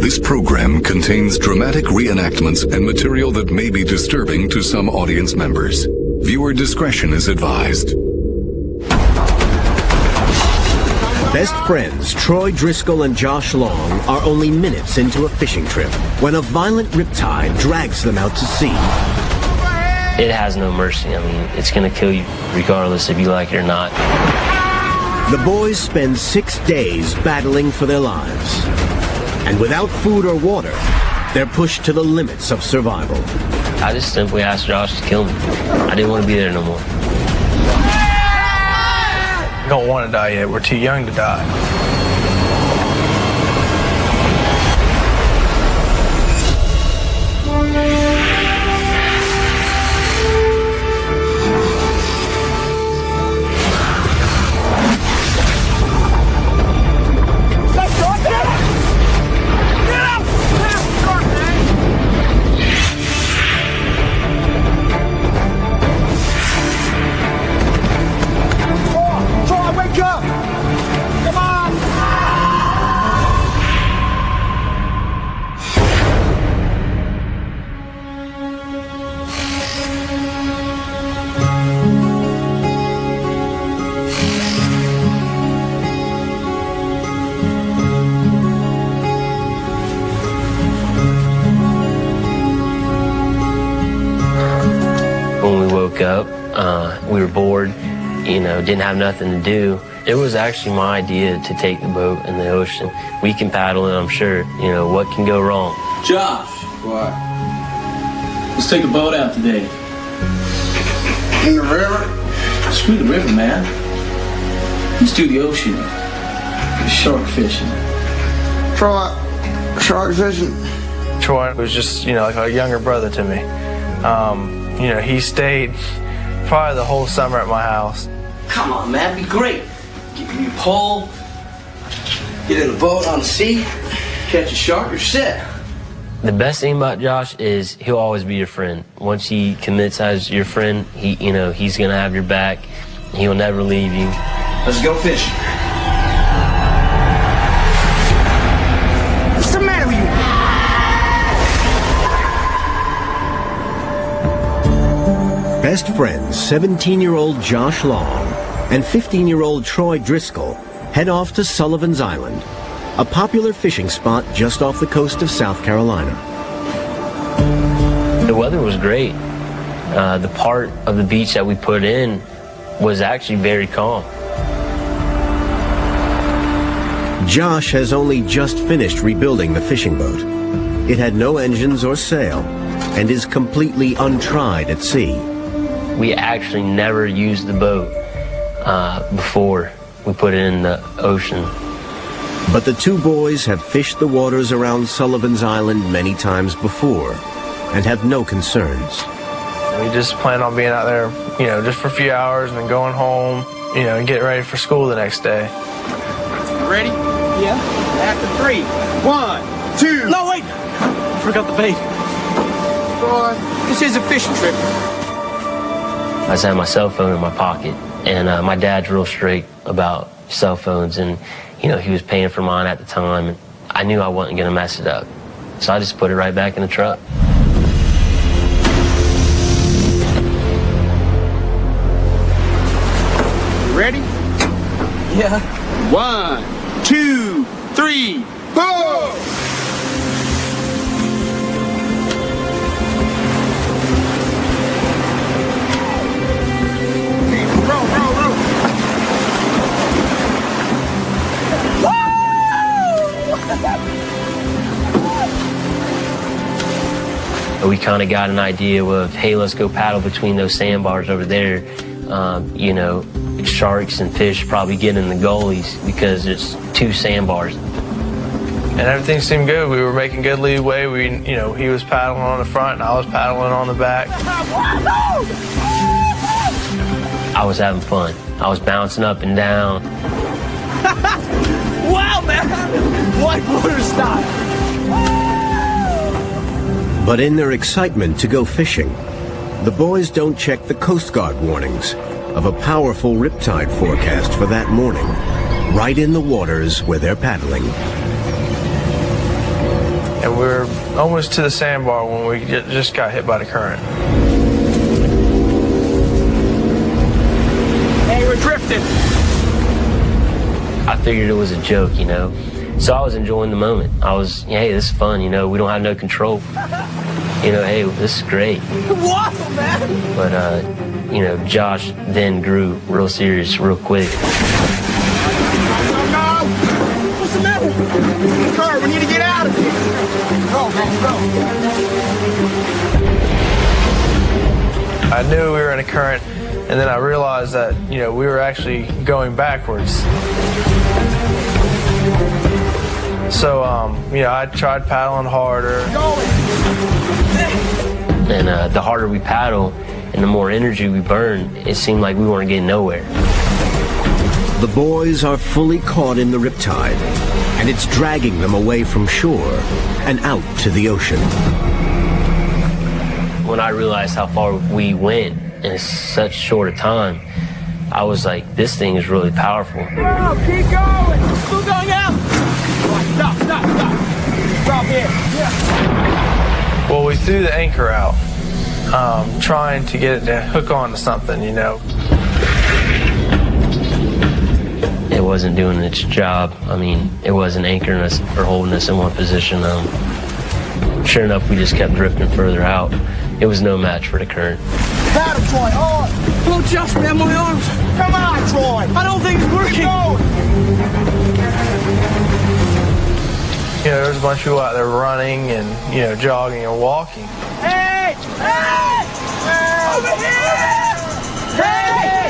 This program contains dramatic reenactments and material that may be disturbing to some audience members. Viewer discretion is advised. Best friends Troy Driscoll and Josh Long are only minutes into a fishing trip when a violent riptide drags them out to sea. It has no mercy. I mean, it's going to kill you regardless if you like it or not. The boys spend 6 days battling for their lives. And without food or water, they're pushed to the limits of survival. I just simply asked Josh to kill me. I didn't want to be there no more. We don't want to die yet. We're too young to die. When we woke up, we were bored, didn't have nothing to do. It was actually my idea to take the boat in the ocean. We can paddle it, I'm sure. What can go wrong? Josh. What? Let's take a boat out today. In the river? Screw the river, man. Let's do the ocean. Shark fishing. Troy, shark fishing. Troy was just, like a younger brother to me. He stayed probably the whole summer at my house. Come on, man, be great. Get you a pole, get in the boat on the sea, catch a shark, you're set. The best thing about Josh is he'll always be your friend. Once he commits as your friend, he's gonna have your back. He'll never leave you. Let's go fishing. What's the matter with you? Best friends 17-year-old Josh Long and 15-year-old Troy Driscoll head off to Sullivan's Island, a popular fishing spot just off the coast of South Carolina. The weather was great. The part of the beach that we put in was actually very calm. Josh has only just finished rebuilding the fishing boat. It had no engines or sail and is completely untried at sea. We actually never used the boat before we put it in the ocean. But the two boys have fished the waters around Sullivan's Island many times before and have no concerns. We just plan on being out there, just for a few hours and then going home, and getting ready for school the next day. Ready? Yeah. After 3. 1, 2. No, wait! I forgot the bait. Troy, this is a fishing trip. I just had my cell phone in my pocket, and my dad's real straight about cell phones, and he was paying for mine at the time, and I knew I wasn't gonna mess it up. So I just put it right back in the truck. Ready? Yeah. 1, 2, 3, go! We kind of got an idea of, hey, let's go paddle between those sandbars over there. Sharks and fish probably get in the gullies because it's 2 sandbars. And everything seemed good. We were making good leeway. He was paddling on the front and I was paddling on the back. I was having fun. I was bouncing up and down. Wow, man! Whitewater style. But in their excitement to go fishing, the boys don't check the Coast Guard warnings of a powerful riptide forecast for that morning, right in the waters where they're paddling. and we were almost to the sandbar when we just got hit by the current. Hey, we're drifting. I figured it was a joke, you know. So I was enjoying the moment. I was, hey, this is fun, you know. We don't have no control. You know, hey, this is great. Waffle, man. But, you know, Josh then grew real serious real quick. No. What's the matter? Kurt, we need to get out of here. Go, man, go. I knew we were in a current, and then I realized that, you know, we were actually going backwards. So, you know, I tried paddling harder. And the harder we paddle and the more energy we burn, it seemed like we weren't getting nowhere. The boys are fully caught in the riptide, and it's dragging them away from shore and out to the ocean. When I realized how far we went in such short a time, I was like, this thing is really powerful. Go, keep going. Still going out. Stop. Stop here. Yeah. Well, we threw the anchor out, trying to get it to hook on to something, you know. It wasn't doing its job. I mean, it wasn't anchoring us or holding us in one position. Sure enough, we just kept drifting further out. It was no match for the current. Paddle, Troy, on. Don't adjust me on my arms. Come on, Troy. I don't think it's working. You know, there's a bunch of people out there running and, you know, jogging and walking. Hey! Hey! Over here! Hey!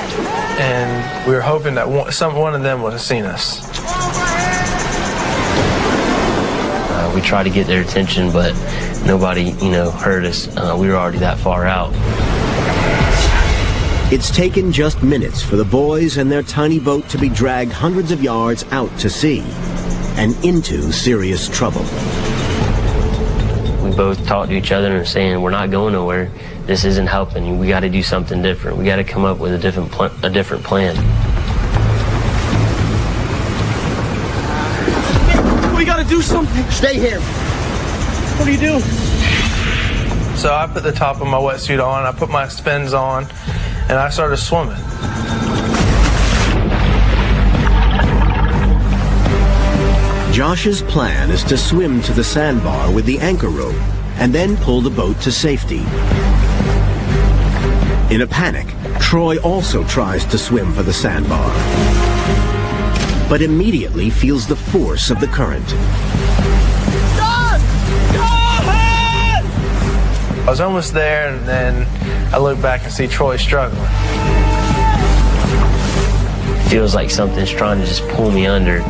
And we were hoping that one of them would have seen us. We tried to get their attention, but nobody, you know, heard us. We were already that far out. It's taken just minutes for the boys and their tiny boat to be dragged hundreds of yards out to sea and into serious trouble. We both talked to each other and saying, we're not going nowhere. This isn't helping. We got to do something different. We got to come up with a different plan. We gotta do something. Stay here. What are you doing? So I put the top of my wetsuit on, I put my fins on, and I started swimming. Josh's plan is to swim to the sandbar with the anchor rope and then pull the boat to safety. In a panic, Troy also tries to swim for the sandbar, but immediately feels the force of the current. I was almost there, and then I look back and see Troy struggling. Feels like something's trying to just pull me under.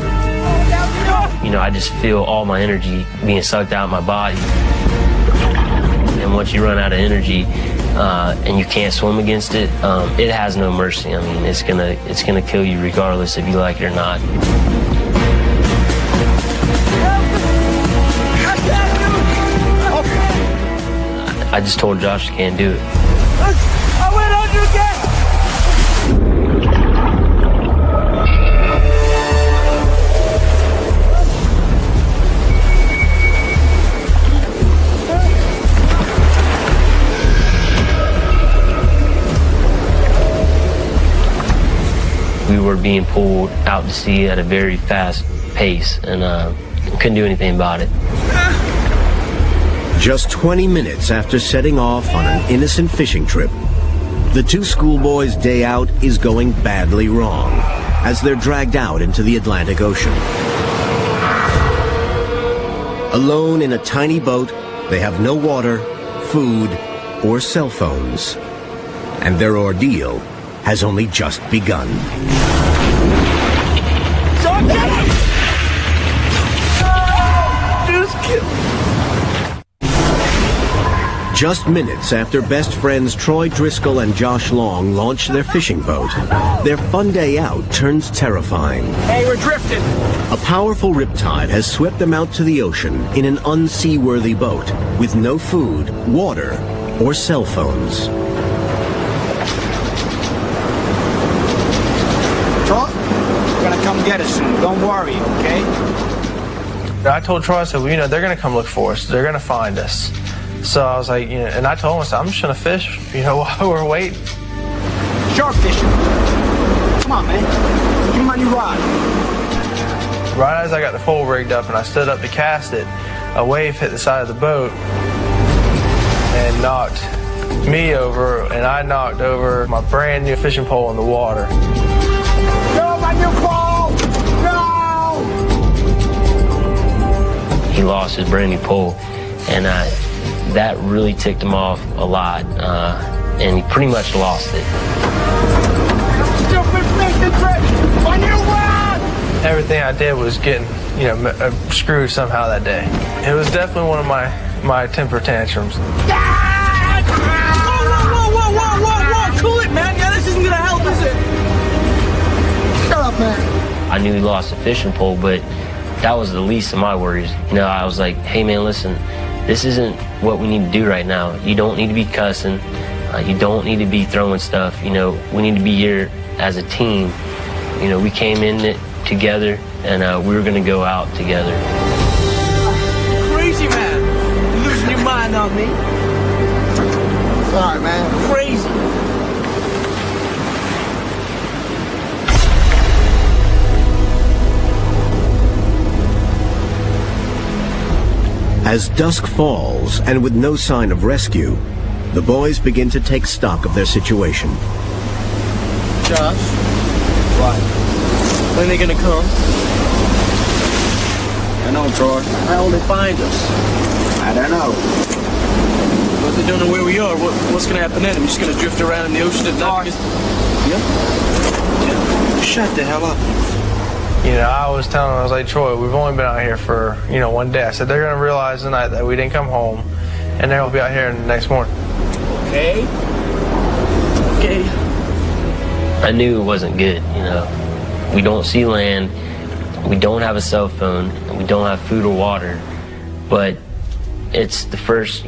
You know, I just feel all my energy being sucked out of my body. And once you run out of energy and you can't swim against it, it has no mercy. I mean, it's gonna kill you regardless if you like it or not. I just told Josh I can't do it. I went under again. We were being pulled out to sea at a very fast pace, and couldn't do anything about it. Just 20 minutes after setting off on an innocent fishing trip, the two schoolboys' day out is going badly wrong as they're dragged out into the Atlantic Ocean. Alone in a tiny boat, they have no water, food, or cell phones. And their ordeal has only just begun. Just minutes after best friends Troy Driscoll and Josh Long launch their fishing boat, their fun day out turns terrifying. Hey, we're drifting. A powerful riptide has swept them out to the ocean in an unseaworthy boat with no food, water, or cell phones. Troy, we're gonna come get us soon. Don't worry, okay? I told Troy, I said, well, they're going to come look for us. They're going to find us. So I was like, and I told him, I said, I'm just going to fish, while we're waiting. Shark fishing. Come on, man. Give me my new rod. Right as I got the pole rigged up and I stood up to cast it, a wave hit the side of the boat and knocked me over, and I knocked over my brand new fishing pole in the water. No, my new pole! No! He lost his brand new pole, and that really ticked him off a lot, and he pretty much lost it. Stupid fishing trick! My new rod! Everything I did was getting, screwed somehow that day. It was definitely one of my temper tantrums. Whoa! Cool it, man. Yeah, this isn't gonna help, is it? Shut up, man. I knew he lost the fishing pole, but that was the least of my worries. I was like, hey man, listen, this isn't what we need to do right now. You don't need to be cussing. You don't need to be throwing stuff. We need to be here as a team. We came in it together, and we were gonna go out together. Crazy, man. You're losing your mind on me. Sorry, man. Crazy. As dusk falls, and with no sign of rescue, the boys begin to take stock of their situation. Josh? What? When are they gonna come? I know, Troy. How will they find us? I don't know. But they don't know where we are. What's gonna happen then? We're just gonna drift around in the ocean at night? Yeah? Shut the hell up. I was telling him, I was like, Troy, we've only been out here for, one day. I said, they're going to realize tonight that we didn't come home, and they'll be out here the next morning. Okay. I knew it wasn't good, We don't see land, we don't have a cell phone, and we don't have food or water. But it's the first,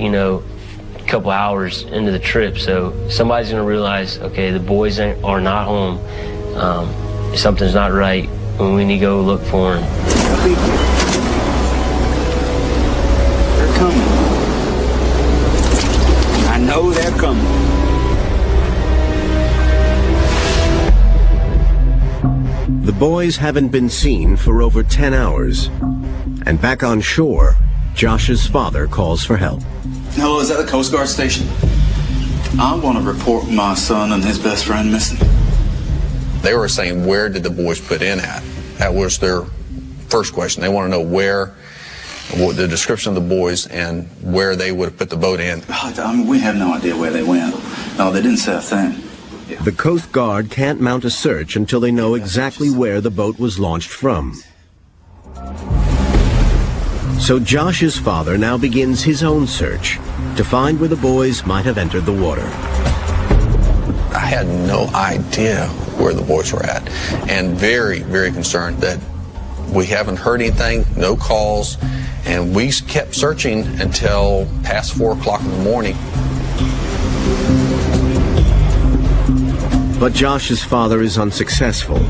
couple hours into the trip, so somebody's going to realize, okay, the boys are not home. Something's not right. We need to go look for them. They're coming. I know they're coming. The boys haven't been seen for over 10 hours. And back on shore, Josh's father calls for help. Hello, is that the Coast Guard station? I want to report my son and his best friend missing. They were saying, where did the boys put in at? That was their first question. They want to know what the description of the boys and where they would have put the boat in. We have no idea where they went. No, they didn't say a thing. Yeah. The Coast Guard can't mount a search until they know exactly where the boat was launched from. So Josh's father now begins his own search to find where the boys might have entered the water. I had no idea where the boys were at, and very, very concerned that we haven't heard anything, no calls, and we kept searching until past 4 o'clock in the morning. But Josh's father is unsuccessful,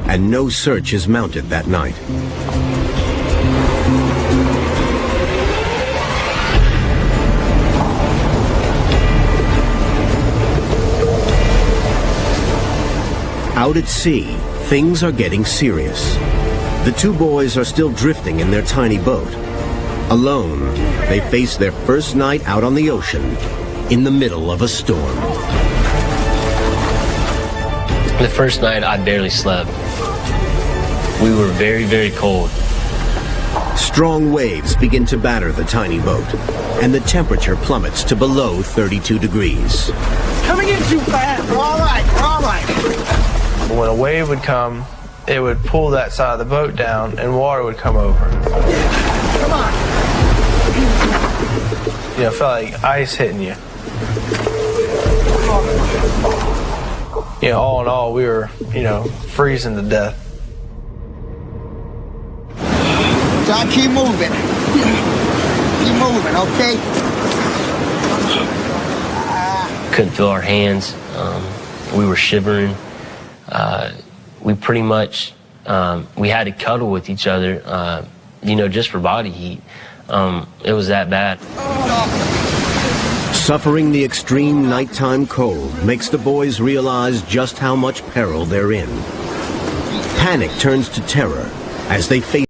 and no search is mounted that night. Out at sea, things are getting serious. The two boys are still drifting in their tiny boat. Alone, they face their first night out on the ocean in the middle of a storm. The first night, I barely slept. We were very, very cold. Strong waves begin to batter the tiny boat, and the temperature plummets to below 32 degrees. Coming in too fast. All right. When a wave would come, it would pull that side of the boat down and water would come over. Come on. It felt like ice hitting you. All in all, we were, freezing to death. John, keep moving. Keep moving, okay? Couldn't feel our hands. We were shivering. We pretty much, we had to cuddle with each other. you know, just for body heat. It was that bad. Suffering the extreme nighttime cold makes the boys realize just how much peril they're in. Panic turns to terror as they face